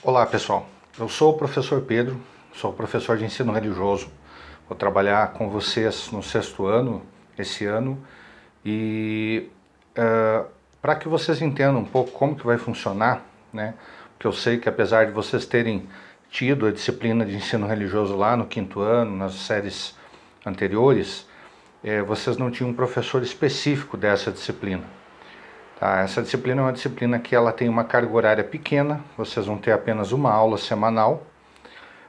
Olá pessoal, eu sou o professor Pedro, sou professor de ensino religioso. Vou trabalhar com vocês no 6º ano, esse ano, e para que vocês entendam um pouco como que vai funcionar, né? Porque eu sei que apesar de vocês terem tido a disciplina de ensino religioso lá no 5º ano, nas séries anteriores, vocês não tinham um professor específico dessa disciplina. Tá, essa disciplina é uma disciplina que ela tem uma carga horária pequena, vocês vão ter apenas uma aula semanal,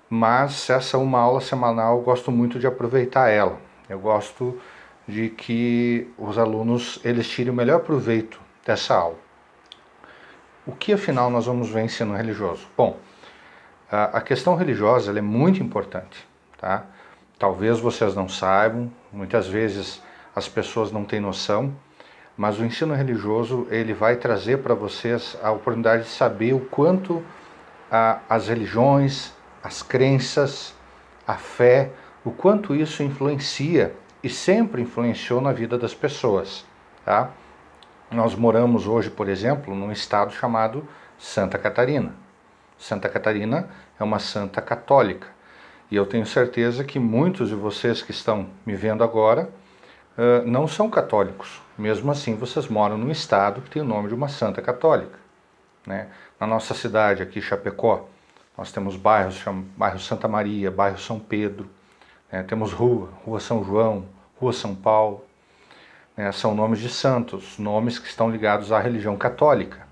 mas essa uma aula semanal eu gosto muito de aproveitar ela. Eu gosto de que os alunos eles tirem o melhor proveito dessa aula. O que afinal nós vamos ver em ensino religioso? Bom, a questão religiosa ela é muito importante, tá? Talvez vocês não saibam, muitas vezes as pessoas não têm noção, mas o ensino religioso ele vai trazer para vocês a oportunidade de saber o quanto as religiões, as crenças, a fé, o quanto isso influencia e sempre influenciou na vida das pessoas. Tá? Nós moramos hoje, por exemplo, num estado chamado Santa Catarina. Santa Catarina é uma santa católica e eu tenho certeza que muitos de vocês que estão me vendo agora não são católicos. Mesmo assim, vocês moram num estado que tem o nome de uma santa católica. Né? Na nossa cidade aqui, Chapecó, nós temos bairros, bairro Santa Maria, bairro São Pedro, né? Temos Rua São João, Rua São Paulo, né? São nomes de santos, nomes que estão ligados à religião católica.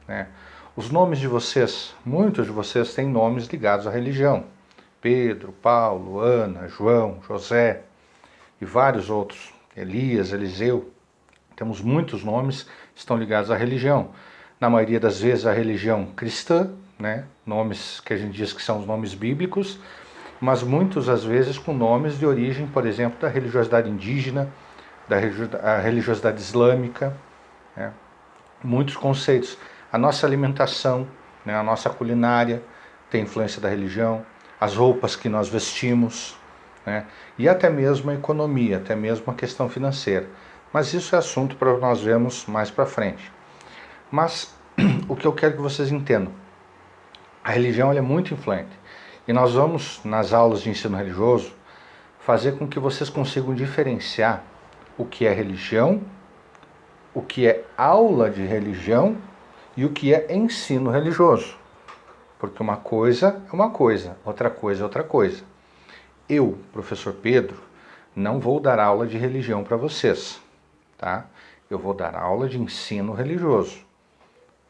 Né? Os nomes de vocês, muitos de vocês têm nomes ligados à religião. Pedro, Paulo, Ana, João, José e vários outros. Elias, Eliseu, temos muitos nomes que estão ligados à religião. Na maioria das vezes a religião cristã, né? Nomes que a gente diz que são os nomes bíblicos, mas muitos às vezes com nomes de origem, por exemplo, da religiosidade indígena, da religiosidade islâmica, né? Muitos conceitos. A nossa alimentação, né? A nossa culinária tem influência da religião, as roupas que nós vestimos, né? E até mesmo a economia, até mesmo a questão financeira. Mas isso é assunto para nós vermos mais para frente. Mas o que eu quero que vocês entendam, a religião é muito influente. E nós vamos, nas aulas de ensino religioso, fazer com que vocês consigam diferenciar o que é religião, o que é aula de religião e o que é ensino religioso. Porque uma coisa é uma coisa, outra coisa é outra coisa. Eu, professor Pedro, não vou dar aula de religião para vocês, tá? Eu vou dar aula de ensino religioso.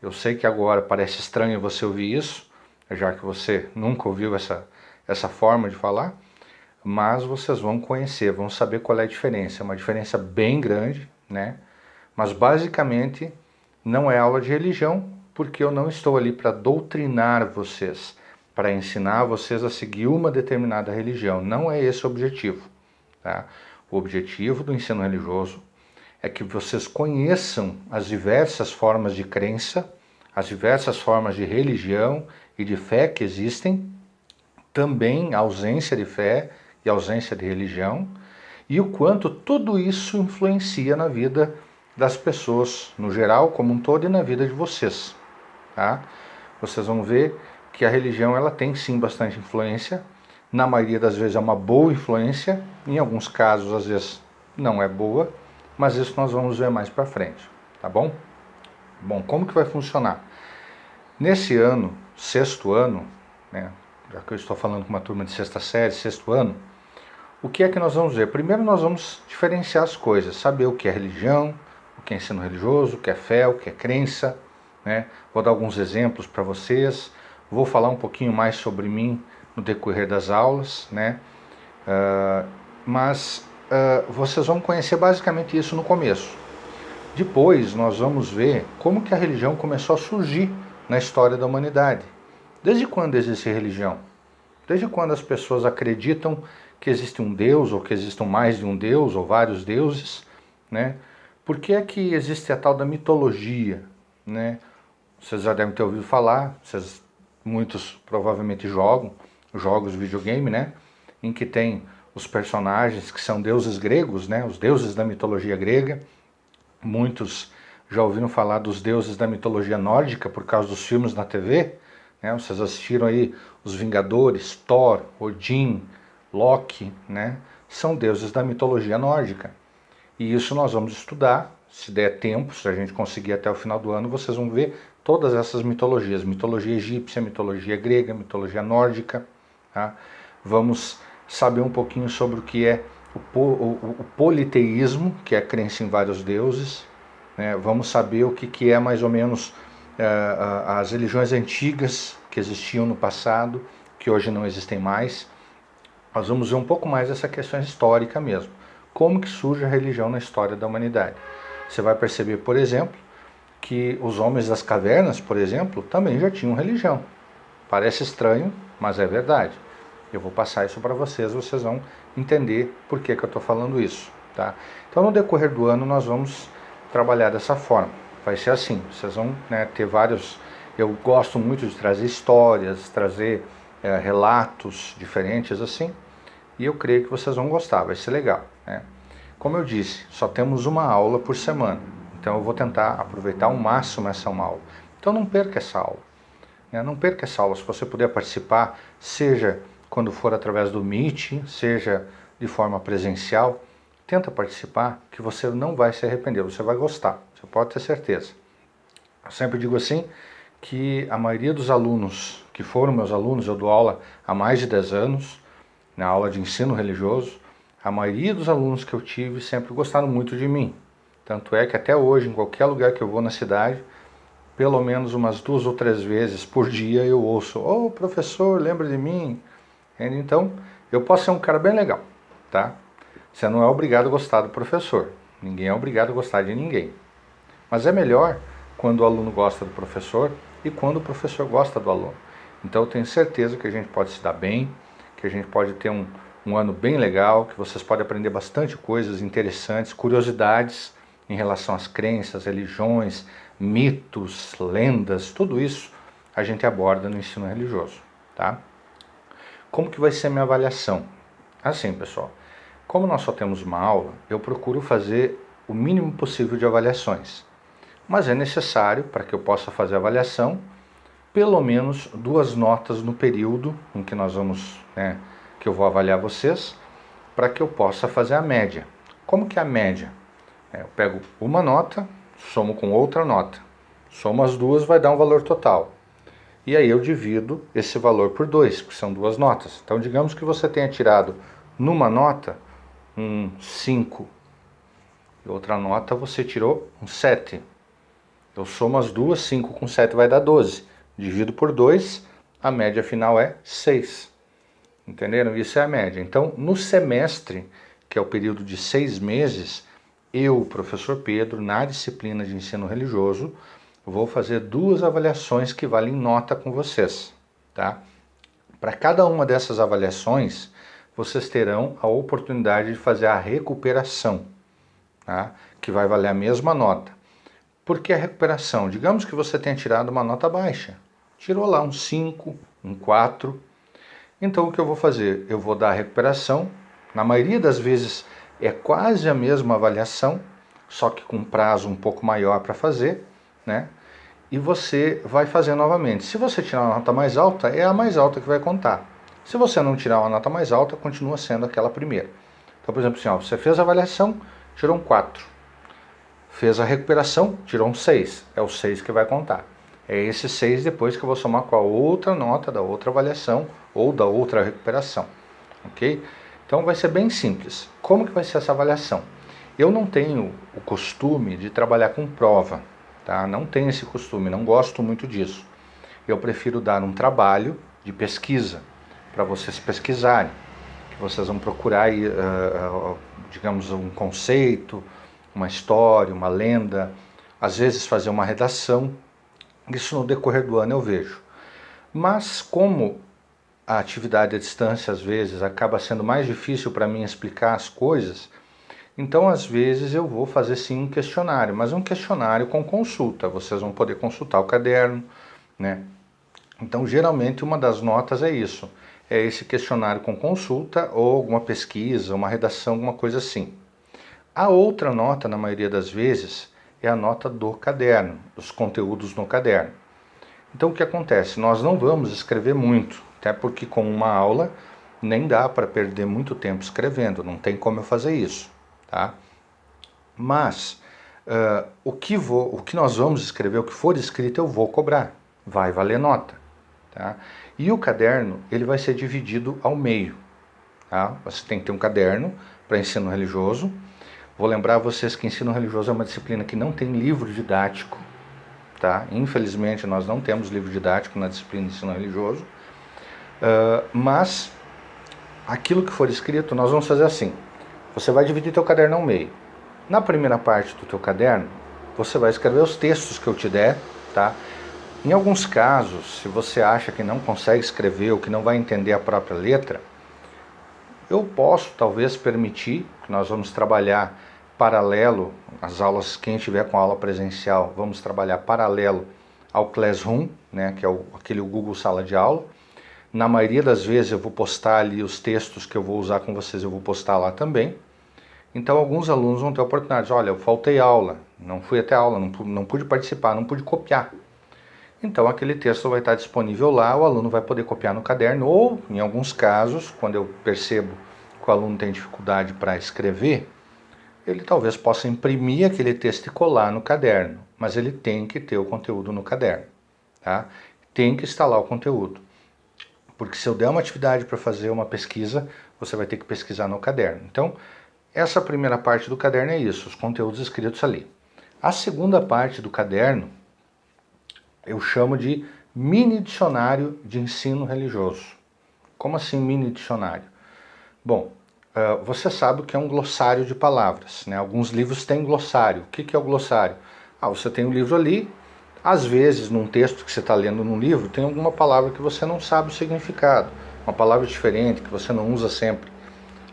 Eu sei que agora parece estranho você ouvir isso, já que você nunca ouviu essa forma de falar, mas vocês vão conhecer, vão saber qual é a diferença. É uma diferença bem grande, né? Mas basicamente não é aula de religião, porque eu não estou ali para doutrinar vocês, para ensinar vocês a seguir uma determinada religião. Não é esse o objetivo. Tá? O objetivo do ensino religioso é que vocês conheçam as diversas formas de crença, as diversas formas de religião e de fé que existem, também a ausência de fé e ausência de religião, e o quanto tudo isso influencia na vida das pessoas, no geral, como um todo, e na vida de vocês. Tá? Vocês vão ver que a religião ela tem sim bastante influência, na maioria das vezes é uma boa influência, em alguns casos às vezes não é boa, mas isso nós vamos ver mais para frente, tá bom? Bom, como que vai funcionar? Nesse ano, 6º ano, né, já que eu estou falando com uma turma de 6ª série, 6º ano, o que é que nós vamos ver? Primeiro nós vamos diferenciar as coisas, saber o que é religião, o que é ensino religioso, o que é fé, o que é crença, né? Vou dar alguns exemplos para vocês, vou falar um pouquinho mais sobre mim no decorrer das aulas, né? Mas vocês vão conhecer basicamente isso no começo. Depois nós vamos ver como que a religião começou a surgir na história da humanidade. Desde quando existe religião? Desde quando as pessoas acreditam que existe um Deus, ou que existam mais de um Deus, ou vários deuses, né? Por que é que existe a tal da mitologia, né? Vocês já devem ter ouvido falar, muitos provavelmente jogam jogos de videogame, né? Em que tem os personagens que são deuses gregos, né? Os deuses da mitologia grega. Muitos já ouviram falar dos deuses da mitologia nórdica por causa dos filmes na TV, né? Vocês assistiram aí os Vingadores, Thor, Odin, Loki, né? São deuses da mitologia nórdica. E isso nós vamos estudar, se der tempo, se a gente conseguir até o final do ano, vocês vão ver todas essas mitologias, mitologia egípcia, mitologia grega, mitologia nórdica, tá? Vamos saber um pouquinho sobre o que é o politeísmo, que é a crença em vários deuses, né? Vamos saber o que é mais ou menos as religiões antigas que existiam no passado, que hoje não existem mais. Nós vamos ver um pouco mais dessa questão histórica mesmo. Como que surge a religião na história da humanidade. Você vai perceber, por exemplo, que os homens das cavernas, por exemplo, também já tinham religião. Parece estranho, mas é verdade. Eu vou passar isso para vocês, vocês vão entender por que eu estou falando isso. Tá? Então, no decorrer do ano, nós vamos trabalhar dessa forma. Vai ser assim, vocês vão, né, ter vários... Eu gosto muito de trazer histórias, trazer relatos diferentes assim, e eu creio que vocês vão gostar, vai ser legal, né? Como eu disse, só temos uma aula por semana, então eu vou tentar aproveitar ao máximo essa uma aula. Então não perca essa aula, né? Não perca essa aula, se você puder participar, seja quando for através do Meet, seja de forma presencial, tenta participar que você não vai se arrepender, você vai gostar, você pode ter certeza. Eu sempre digo assim, que a maioria dos alunos que foram meus alunos, eu dou aula há mais de 10 anos, na aula de ensino religioso, a maioria dos alunos que eu tive sempre gostaram muito de mim. Tanto é que até hoje, em qualquer lugar que eu vou na cidade, pelo menos umas 2 ou 3 vezes por dia eu ouço: "Ô, professor, lembra de mim?" Então, eu posso ser um cara bem legal, tá? Você não é obrigado a gostar do professor. Ninguém é obrigado a gostar de ninguém. Mas é melhor quando o aluno gosta do professor e quando o professor gosta do aluno. Então eu tenho certeza que a gente pode se dar bem, que a gente pode ter um ano bem legal, que vocês podem aprender bastante coisas interessantes, curiosidades em relação às crenças, religiões, mitos, lendas, tudo isso a gente aborda no ensino religioso, tá? Como que vai ser a minha avaliação? Assim, pessoal, como nós só temos uma aula, eu procuro fazer o mínimo possível de avaliações. Mas é necessário, para que eu possa fazer a avaliação, pelo menos 2 notas no período em que nós vamos, né, que eu vou avaliar vocês, para que eu possa fazer a média. Como que é a média? Eu pego uma nota, somo com outra nota. Somo as duas, vai dar um valor total. E aí eu divido esse valor por 2, que são 2 notas. Então digamos que você tenha tirado numa nota um 5, e outra nota você tirou um 7. Eu somo as duas, 5 com 7 vai dar 12. Divido por 2, a média final é 6. Entenderam? Isso é a média. Então, no semestre, que é o período de 6 meses, eu, professor Pedro, na disciplina de ensino religioso, vou fazer 2 avaliações que valem nota com vocês, tá? Para cada uma dessas avaliações, vocês terão a oportunidade de fazer a recuperação, tá? Que vai valer a mesma nota. Por que a recuperação? Digamos que você tenha tirado uma nota baixa. Tirou lá um 5, um 4. Então o que eu vou fazer? Eu vou dar a recuperação. Na maioria das vezes é quase a mesma avaliação, só que com prazo um pouco maior para fazer, né? E você vai fazer novamente. Se você tirar uma nota mais alta, é a mais alta que vai contar. Se você não tirar uma nota mais alta, continua sendo aquela primeira. Então, por exemplo, assim, ó, você fez a avaliação, tirou um 4. Fez a recuperação, tirou um 6. É o 6 que vai contar. É esse 6 depois que eu vou somar com a outra nota da outra avaliação ou da outra recuperação. Ok? Então vai ser bem simples. Como que vai ser essa avaliação? Eu não tenho o costume de trabalhar com prova. Tá? Não tenho esse costume, não gosto muito disso. Eu prefiro dar um trabalho de pesquisa para vocês pesquisarem. Que vocês vão procurar aí, digamos, um conceito, uma história, uma lenda, às vezes fazer uma redação. Isso no decorrer do ano eu vejo. Mas como a atividade à distância às vezes acaba sendo mais difícil para mim explicar as coisas, então às vezes eu vou fazer sim um questionário, mas um questionário com consulta. Vocês vão poder consultar o caderno, né? Então geralmente uma das notas é isso, é esse questionário com consulta ou alguma pesquisa, uma redação, alguma coisa assim. A outra nota, na maioria das vezes, é a nota do caderno, dos conteúdos no caderno. Então o que acontece? Nós não vamos escrever muito, até porque com uma aula nem dá para perder muito tempo escrevendo, não tem como eu fazer isso, tá? Mas o que nós vamos escrever, o que for escrito eu vou cobrar, vai valer nota, tá? E o caderno, ele vai ser dividido ao meio, tá? Você tem que ter um caderno para ensino religioso. Vou lembrar vocês que ensino religioso é uma disciplina que não tem livro didático, tá? Infelizmente nós não temos livro didático na disciplina de ensino religioso, mas aquilo que for escrito nós vamos fazer assim. Você vai dividir teu caderno ao meio. Na primeira parte do teu caderno, você vai escrever os textos que eu te der, tá? Em alguns casos, se você acha que não consegue escrever ou que não vai entender a própria letra, eu posso talvez permitir que nós vamos trabalhar paralelo, as aulas, quem estiver com aula presencial, vamos trabalhar paralelo ao Classroom, né, que é aquele Google Sala de Aula. Na maioria das vezes eu vou postar ali os textos que eu vou usar com vocês, eu vou postar lá também. Então alguns alunos vão ter oportunidades, olha, eu faltei aula, não fui até aula, não pude participar, não pude copiar. Então aquele texto vai estar disponível lá, o aluno vai poder copiar no caderno, ou em alguns casos, quando eu percebo que o aluno tem dificuldade para escrever, ele talvez possa imprimir aquele texto e colar no caderno, mas ele tem que ter o conteúdo no caderno, tá? Tem que instalar o conteúdo, porque se eu der uma atividade para fazer uma pesquisa, você vai ter que pesquisar no caderno. Então, essa primeira parte do caderno é isso, os conteúdos escritos ali. A segunda parte do caderno eu chamo de mini dicionário de ensino religioso. Como assim mini dicionário? Bom, você sabe o que é um glossário de palavras, né? Alguns livros têm glossário. O que é o glossário? Você tem um livro ali, às vezes num texto que você está lendo num livro, tem alguma palavra que você não sabe o significado, uma palavra diferente que você não usa sempre.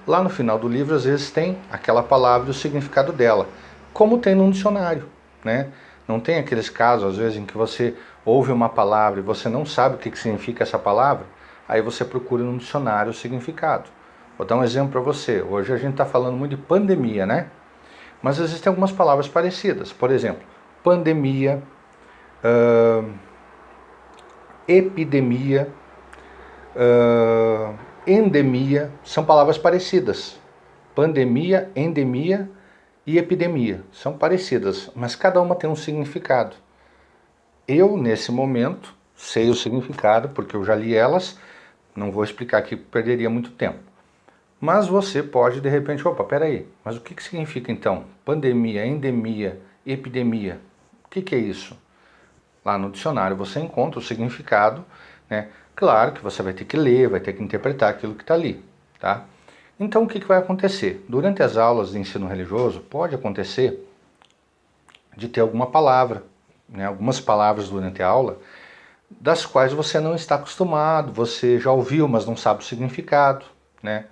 Lá no final do livro, às vezes tem aquela palavra e o significado dela, como tem num dicionário, né? Não tem aqueles casos, às vezes, em que você ouve uma palavra e você não sabe o que significa essa palavra, aí você procura no dicionário o significado. Vou dar um exemplo para você. Hoje a gente está falando muito de pandemia, né? Mas existem algumas palavras parecidas. Por exemplo, pandemia, epidemia, endemia, são palavras parecidas. Pandemia, endemia e epidemia são parecidas, mas cada uma tem um significado. Eu, nesse momento, sei o significado, porque eu já li elas, não vou explicar aqui, perderia muito tempo. Mas você pode, de repente, opa, peraí, mas o que significa então? Pandemia, endemia, epidemia, o que é isso? Lá no dicionário você encontra o significado, né? Claro que você vai ter que ler, vai ter que interpretar aquilo que está ali, tá? Então o que vai acontecer? Durante as aulas de ensino religioso, pode acontecer de ter alguma palavra, né? Algumas palavras durante a aula, das quais você não está acostumado, você já ouviu, mas não sabe o significado, né?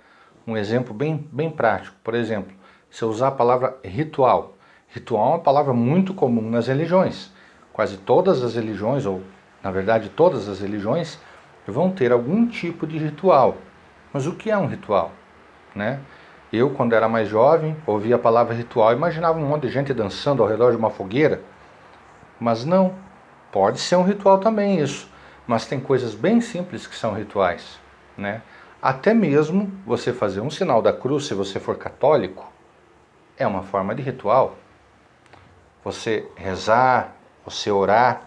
Um exemplo bem prático, por exemplo, se eu usar a palavra ritual. Ritual é uma palavra muito comum nas religiões. Quase todas as religiões, ou na verdade todas as religiões, vão ter algum tipo de ritual. Mas o que é um ritual? Né? Eu, quando era mais jovem, ouvia a palavra ritual e imaginava um monte de gente dançando ao redor de uma fogueira. Mas não, pode ser um ritual também isso. Mas tem coisas bem simples que são rituais, né? Até mesmo você fazer um sinal da cruz, se você for católico, é uma forma de ritual. Você rezar, você orar,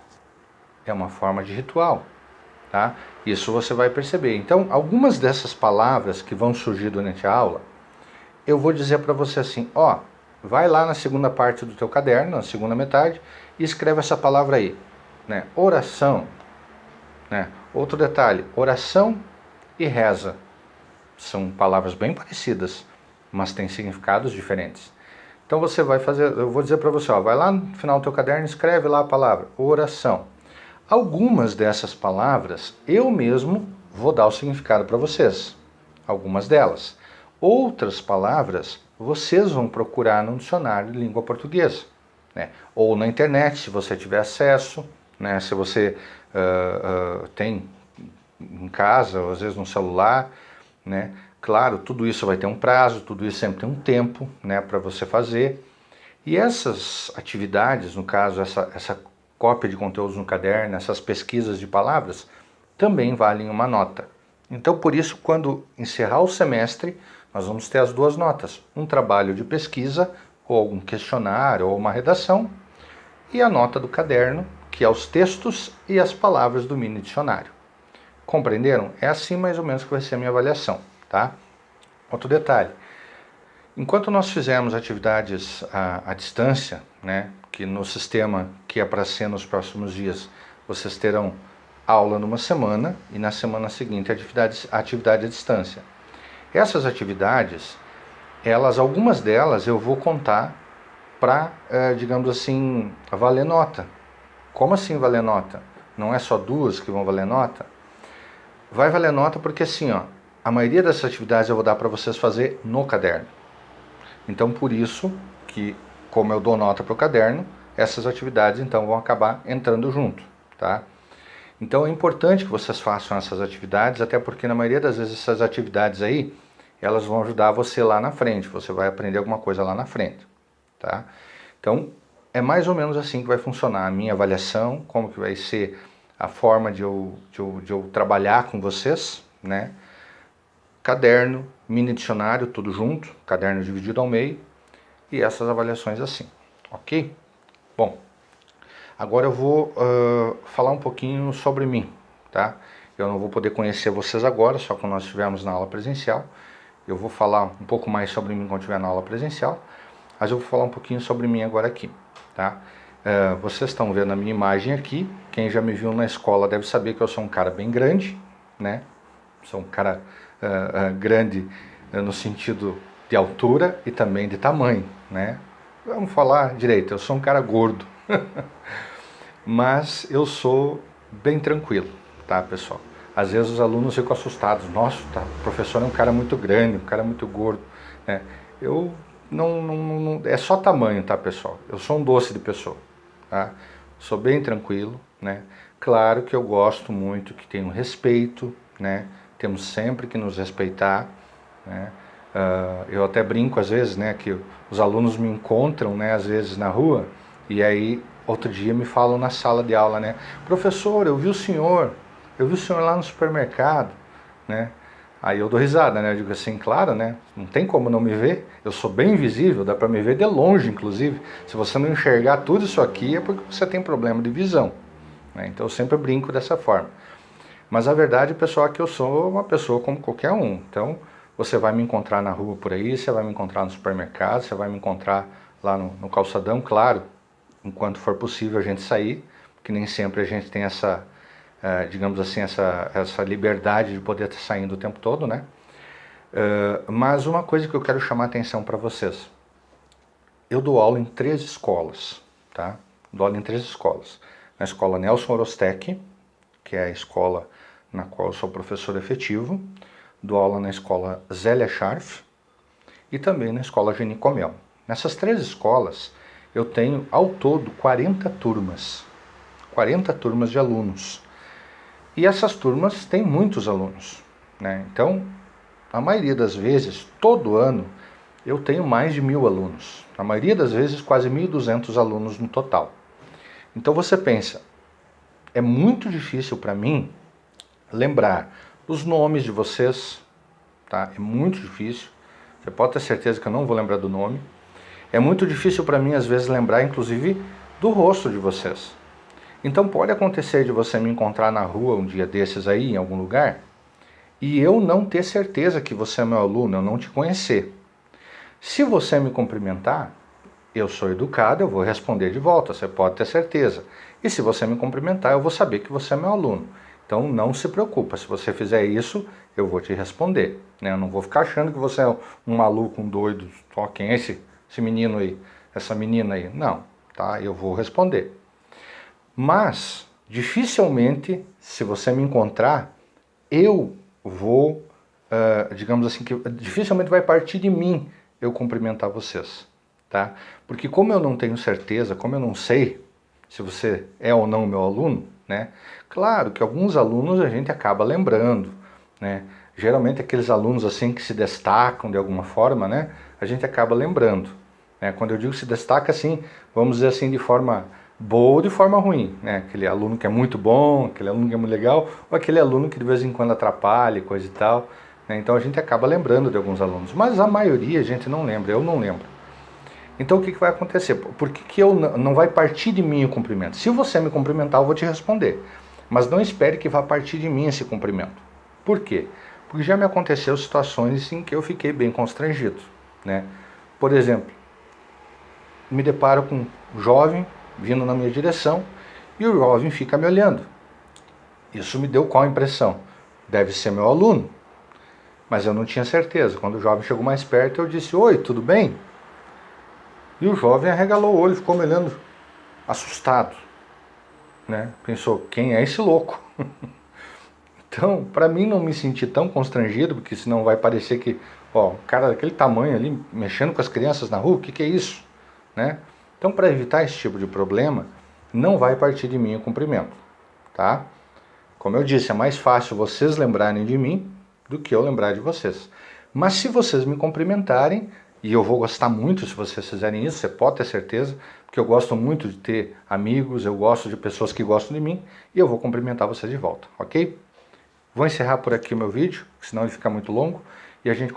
é uma forma de ritual, tá? Isso você vai perceber. Então, algumas dessas palavras que vão surgir durante a aula, eu vou dizer para você assim, ó, vai lá na segunda parte do teu caderno, na segunda metade, e escreve essa palavra aí, né? Oração, né? Outro detalhe, oração e reza. São palavras bem parecidas, mas têm significados diferentes. Então você vai fazer, eu vou dizer para você, ó, vai lá no final do teu caderno e escreve lá a palavra oração. Algumas dessas palavras eu mesmo vou dar o significado para vocês, algumas delas. Outras palavras vocês vão procurar no dicionário de língua portuguesa, né? Ou na internet, se você tiver acesso, né? Se você tem em casa, ou às vezes no celular, né? Claro, tudo isso vai ter um prazo, tudo isso sempre tem um tempo, né, para você fazer. E essas atividades, no caso, essa cópia de conteúdos no caderno, essas pesquisas de palavras, também valem uma nota. Então, por isso, quando encerrar o semestre, nós vamos ter as duas notas. Um trabalho de pesquisa, ou algum questionário, ou uma redação, e a nota do caderno, que é os textos e as palavras do mini dicionário. Compreenderam? É assim mais ou menos que vai ser a minha avaliação, tá? Outro detalhe. Enquanto nós fizermos atividades à distância, né, que no sistema que é para ser nos próximos dias, vocês terão aula numa semana e na semana seguinte atividade à distância. Essas atividades, algumas delas eu vou contar para, digamos assim, valer nota. Como assim valer nota? Não é só duas que vão valer nota? Vai valer nota porque assim, ó, a maioria dessas atividades eu vou dar para vocês fazer no caderno. Então, por isso que, como eu dou nota para o caderno, essas atividades então vão acabar entrando junto, tá? Então é importante que vocês façam essas atividades, até porque na maioria das vezes essas atividades aí, elas vão ajudar você lá na frente, você vai aprender alguma coisa lá na frente, tá? Então, é mais ou menos assim que vai funcionar a minha avaliação, como que vai ser a forma de eu trabalhar com vocês, né? Caderno, mini dicionário, tudo junto, caderno dividido ao meio, e essas avaliações assim, ok? Bom, agora eu vou falar um pouquinho sobre mim, tá? Eu não vou poder conhecer vocês agora, só quando nós estivermos na aula presencial. Eu vou falar um pouco mais sobre mim quando estiver na aula presencial, mas eu vou falar um pouquinho sobre mim agora aqui, tá? Vocês estão vendo a minha imagem aqui, quem já me viu na escola deve saber que eu sou um cara bem grande, né? Sou um cara grande no sentido de altura e também de tamanho, né? Vamos falar direito, eu sou um cara gordo, mas eu sou bem tranquilo, tá, pessoal? Às vezes os alunos ficam assustados, nossa, tá, o professor é um cara muito grande, um cara muito gordo, né? Eu não, é só tamanho, tá, pessoal? Eu sou um doce de pessoa, tá? Sou bem tranquilo, né? Claro que eu gosto muito que tenham respeito, né? Temos sempre que nos respeitar, né? Eu até brinco às vezes, né, que os alunos me encontram, né, às vezes na rua, e aí outro dia me falam na sala de aula, né, professor, eu vi o senhor lá no supermercado, né? Aí eu dou risada, né? Eu digo assim, claro, né? Não tem como não me ver. Eu sou bem invisível, dá para me ver de longe, inclusive. Se você não enxergar tudo isso aqui é porque você tem problema de visão, né? Então eu sempre brinco dessa forma. Mas a verdade, pessoal, é que eu sou uma pessoa como qualquer um. Então você vai me encontrar na rua por aí, você vai me encontrar no supermercado, você vai me encontrar lá no calçadão, claro, enquanto for possível a gente sair, porque nem sempre a gente tem essa, digamos assim, essa liberdade de poder estar saindo o tempo todo, né? Mas uma coisa que eu quero chamar a atenção para vocês. Eu dou aula em 3 escolas, tá? Dou aula em 3 escolas. Na escola Nelson Orostec, que é a escola na qual eu sou professor efetivo. Dou aula na escola Zélia Scharf e também na escola Geni Comel. Nessas 3 escolas, eu tenho ao todo 40 turmas. 40 turmas de alunos. E essas turmas têm muitos alunos, né? Então, a maioria das vezes, todo ano, eu tenho mais de 1.000 alunos. Na maioria das vezes, quase 1.200 alunos no total. Então você pensa, é muito difícil para mim lembrar os nomes de vocês, tá? É muito difícil. Você pode ter certeza que eu não vou lembrar do nome. É muito difícil para mim, às vezes, lembrar, inclusive, do rosto de vocês. Então pode acontecer de você me encontrar na rua um dia desses aí, em algum lugar, e eu não ter certeza que você é meu aluno, eu não te conhecer. Se você me cumprimentar, eu sou educado, eu vou responder de volta, você pode ter certeza. E se você me cumprimentar, eu vou saber que você é meu aluno. Então não se preocupa, se você fizer isso, eu vou te responder, né? Eu não vou ficar achando que você é um maluco, um doido, ó, quem é esse menino aí, essa menina aí. Não, tá? Eu vou responder. Mas, dificilmente, se você me encontrar, eu vou, digamos assim, que dificilmente vai partir de mim eu cumprimentar vocês, tá? Porque como eu não tenho certeza, como eu não sei se você é ou não meu aluno, né? Claro que alguns alunos a gente acaba lembrando, né? Geralmente aqueles alunos assim que se destacam de alguma forma, né? A gente acaba lembrando, né? Quando eu digo se destaca assim, vamos dizer assim de forma boa ou de forma ruim, né? Aquele aluno que é muito bom, aquele aluno que é muito legal, ou aquele aluno que de vez em quando atrapalha, coisa e tal, né? Então a gente acaba lembrando de alguns alunos, mas a maioria a gente não lembra, eu não lembro. Então o que vai acontecer? Por que não vai partir de mim o cumprimento? Se você me cumprimentar, eu vou te responder, mas não espere que vá partir de mim esse cumprimento. Por quê? Porque já me aconteceu situações em que eu fiquei bem constrangido, né? Por exemplo, me deparo com um jovem vindo na minha direção e o jovem fica me olhando. Isso me deu qual impressão? Deve ser meu aluno. Mas eu não tinha certeza. Quando o jovem chegou mais perto, eu disse: oi, tudo bem? E o jovem arregalou o olho, ficou me olhando assustado, né? Pensou: quem é esse louco? Então, para mim não me sentir tão constrangido, porque senão vai parecer que, ó, um cara daquele tamanho ali, mexendo com as crianças na rua, o que é isso? Né? Então, para evitar esse tipo de problema, não vai partir de mim o cumprimento, tá? Como eu disse, é mais fácil vocês lembrarem de mim do que eu lembrar de vocês. Mas se vocês me cumprimentarem, e eu vou gostar muito se vocês fizerem isso, você pode ter certeza, porque eu gosto muito de ter amigos, eu gosto de pessoas que gostam de mim, e eu vou cumprimentar vocês de volta, ok? Vou encerrar por aqui o meu vídeo, senão ele fica muito longo, e a gente